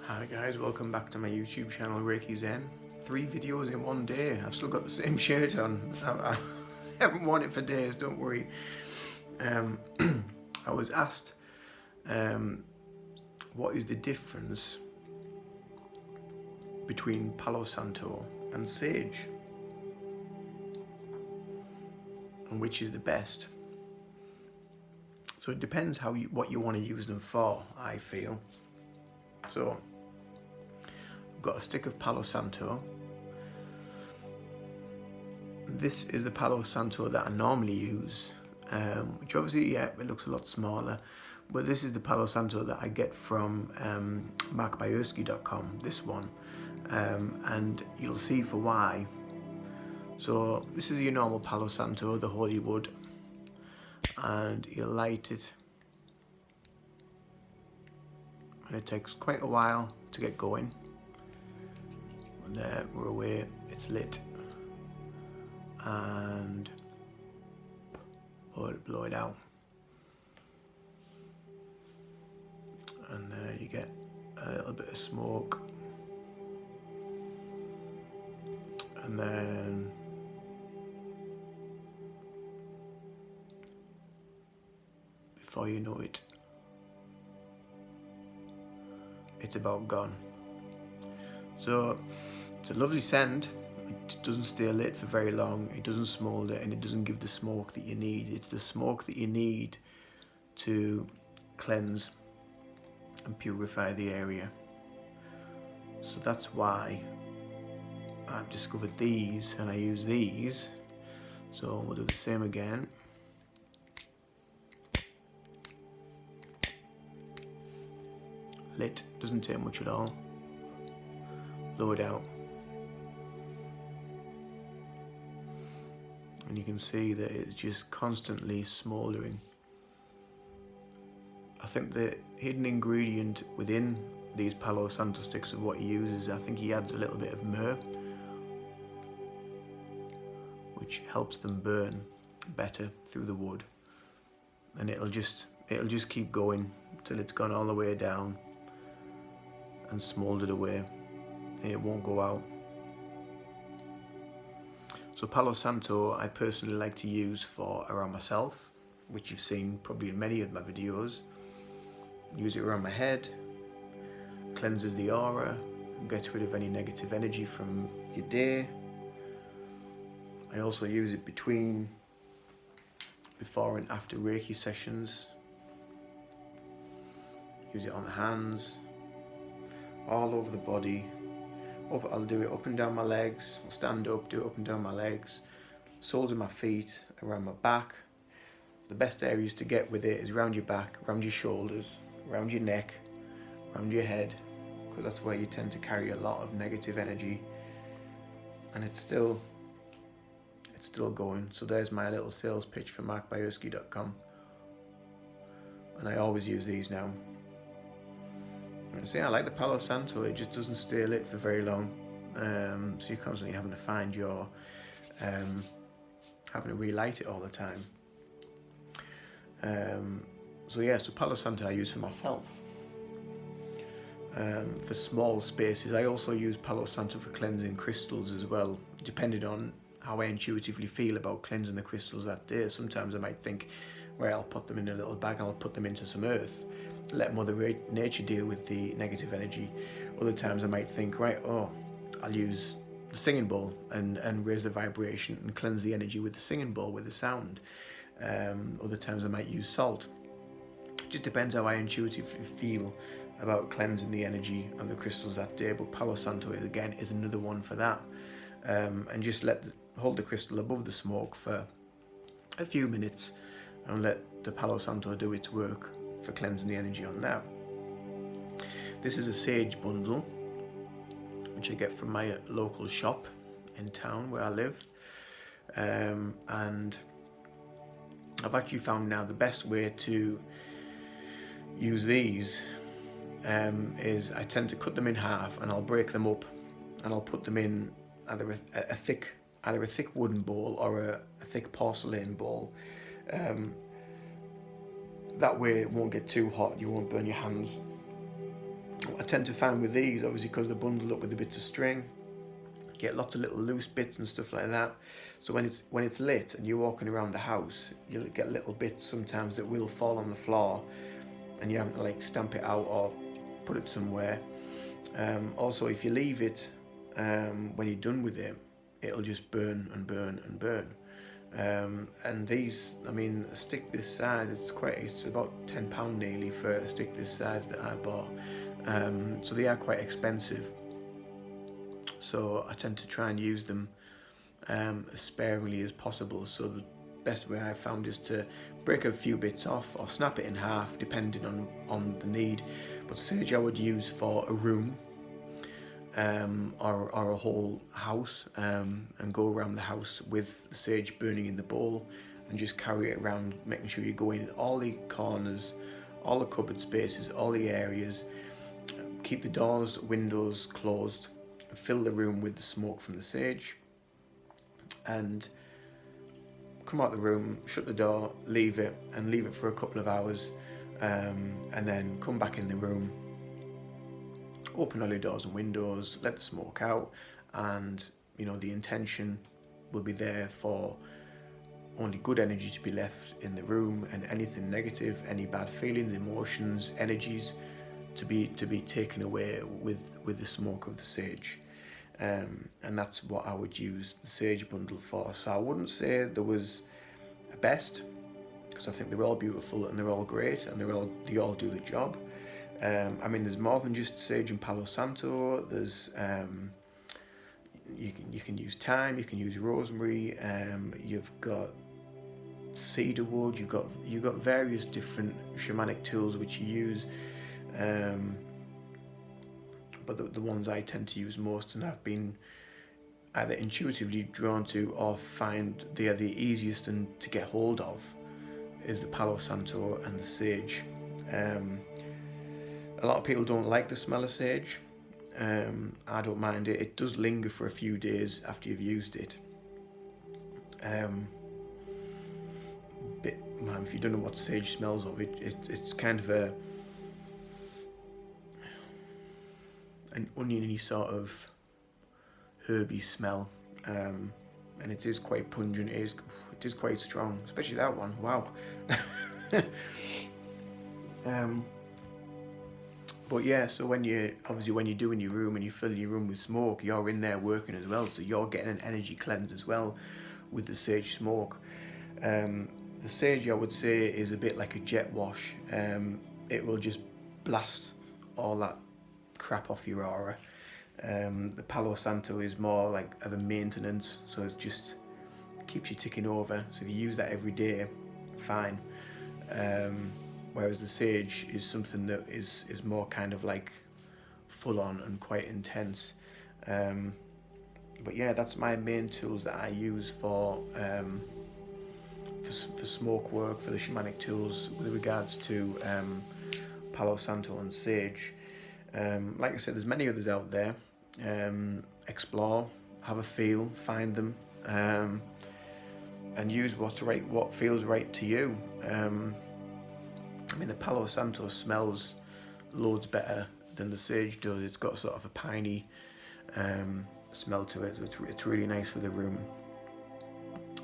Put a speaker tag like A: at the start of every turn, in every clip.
A: Hi guys, welcome back to my YouTube channel Reiki Zen. 3 videos in one day. I've still got the same shirt on. I haven't worn it for days, don't worry. I was asked what is the difference between Palo Santo and sage, and which is the best. So it depends what you want to use them for, I feel. So I've got a stick of Palo Santo. This is the Palo Santo that I normally use, which obviously, yeah, it looks a lot smaller, but this is the Palo Santo that I get from markbierski.com, this one, and you'll see for why. So this is your normal Palo Santo, the holy wood, and you light it, and it takes quite a while to get going. And there, we're away, it's lit, and blow it out, and there you get a little bit of smoke, and then before you know it, it's about gone. So it's a lovely scent. It doesn't stay lit for very long, it doesn't smoulder, and it doesn't give the smoke that you need. It's the smoke that you need to cleanse and purify the area. So that's why I've discovered these, and I use these. So we'll do the same again. Lit, doesn't take much at all. Blow it out. And you can see that it's just constantly smouldering. I think the hidden ingredient within these Palo Santo sticks of what he uses, I think he adds a little bit of myrrh, which helps them burn better through the wood. And it'll just keep going till it's gone all the way down and smouldered away, and it won't go out. So Palo Santo I personally like to use for around myself, which you've seen probably in many of my videos. Use it around my head, cleanses the aura, and gets rid of any negative energy from your day. I also use it before and after Reiki sessions. Use it on the hands, all over the body. I'll do it up and down my legs. I'll stand up, do it up and down my legs, soles of my feet, around my back. The best areas to get with it is around your back, around your shoulders, around your neck, around your head, because that's where you tend to carry a lot of negative energy. And it's still going. So there's my little sales pitch for markbierski.com. And I always use these now. So yeah, I like the Palo Santo. It just doesn't stay lit for very long, so you're constantly having to find your having to relight it all the time. So yeah, so Palo Santo I use for myself, for small spaces. I also use Palo Santo for cleansing crystals as well, depending on how I intuitively feel about cleansing the crystals that day. Sometimes I might think, well, I'll put them in a little bag and I'll put them into some earth, let Mother Nature deal with the negative energy. Other times I might think, right, I'll use the singing bowl and raise the vibration and cleanse the energy with the singing bowl, with the sound. Other times I might use salt. It just depends how I intuitively feel about cleansing the energy of the crystals that day. But Palo Santo, again, is another one for that. And just hold the crystal above the smoke for a few minutes and let the Palo Santo do its work for cleansing the energy on that. This is a sage bundle, which I get from my local shop in town where I live. And I've actually found now the best way to use these is I tend to cut them in half, and I'll break them up, and I'll put them in either a thick wooden bowl or a thick porcelain bowl. That way it won't get too hot, you won't burn your hands. I tend to find with these, obviously because they're bundled up with the bits of string, get lots of little loose bits and stuff like that. So when it's lit and you're walking around the house, you'll get little bits sometimes that will fall on the floor, and you have to like stamp it out or put it somewhere. Also, if you leave it, when you're done with it, it'll just burn and burn and burn. And these, I mean, a stick this size, it's about £10 nearly for a stick this size that I bought. So they are quite expensive. So I tend to try and use them as sparingly as possible. So the best way I've found is to break a few bits off or snap it in half, depending on the need. But sage I would use for a room, or a whole house, and go around the house with the sage burning in the bowl, and just carry it around, making sure you go in all the corners, all the cupboard spaces, all the areas. Keep the doors, windows closed, fill the room with the smoke from the sage, and come out the room, shut the door, leave it for a couple of hours, and then come back in the room, open all your doors and windows, let the smoke out, and you know the intention will be there for only good energy to be left in the room, and anything negative, any bad feelings, emotions, energies to be taken away with the smoke of the sage. And that's what I would use the sage bundle for. So I wouldn't say there was a best, because I think they're all beautiful and they're all great and they all do the job. I mean, there's more than just sage and Palo Santo. There's you can use thyme, you can use rosemary, you've got cedar wood, you've got various different shamanic tools which you use. But the ones I tend to use most and have been either intuitively drawn to or find they are the easiest and to get hold of is the Palo Santo and the sage. A lot of people don't like the smell of sage. I don't mind it. It does linger for a few days after you've used it. If you don't know what sage smells of, it's kind of an oniony sort of herby smell, and it is quite pungent. It is quite strong, especially that one. Wow. But yeah, so when you're doing your room and you fill your room with smoke, you're in there working as well, so you're getting an energy cleanse as well with the sage smoke. The sage, I would say, is a bit like a jet wash. It will just blast all that crap off your aura. The Palo Santo is more like of a maintenance, so it just keeps you ticking over. So if you use that every day, fine. Whereas the sage is something that is more kind of like full on and quite intense. But yeah, that's my main tools that I use for smoke work, for the shamanic tools with regards to Palo Santo and sage. Like I said, there's many others out there. Explore, have a feel, find them, and use what feels right to you. I mean, the Palo Santo smells loads better than the sage does. It's got sort of a piney smell to it. It's really nice for the room.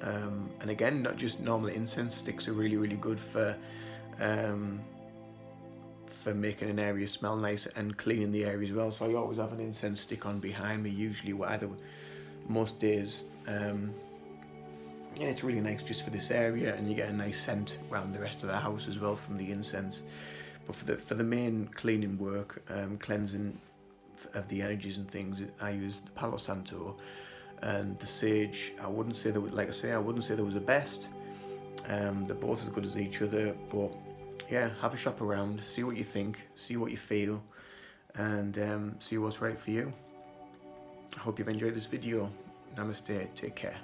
A: And again, not just normal incense sticks are really, really good for making an area smell nice and cleaning the area as well. So I always have an incense stick on behind me, usually either most days. Yeah, it's really nice just for this area, and you get a nice scent around the rest of the house as well from the incense. But for the main cleaning work, cleansing of the energies and things, I use the Palo Santo and the sage. I wouldn't say there was a best. They're both as good as each other, but yeah, have a shop around, see what you think, see what you feel, and see what's right for you. I hope you've enjoyed this video. Namaste, take care.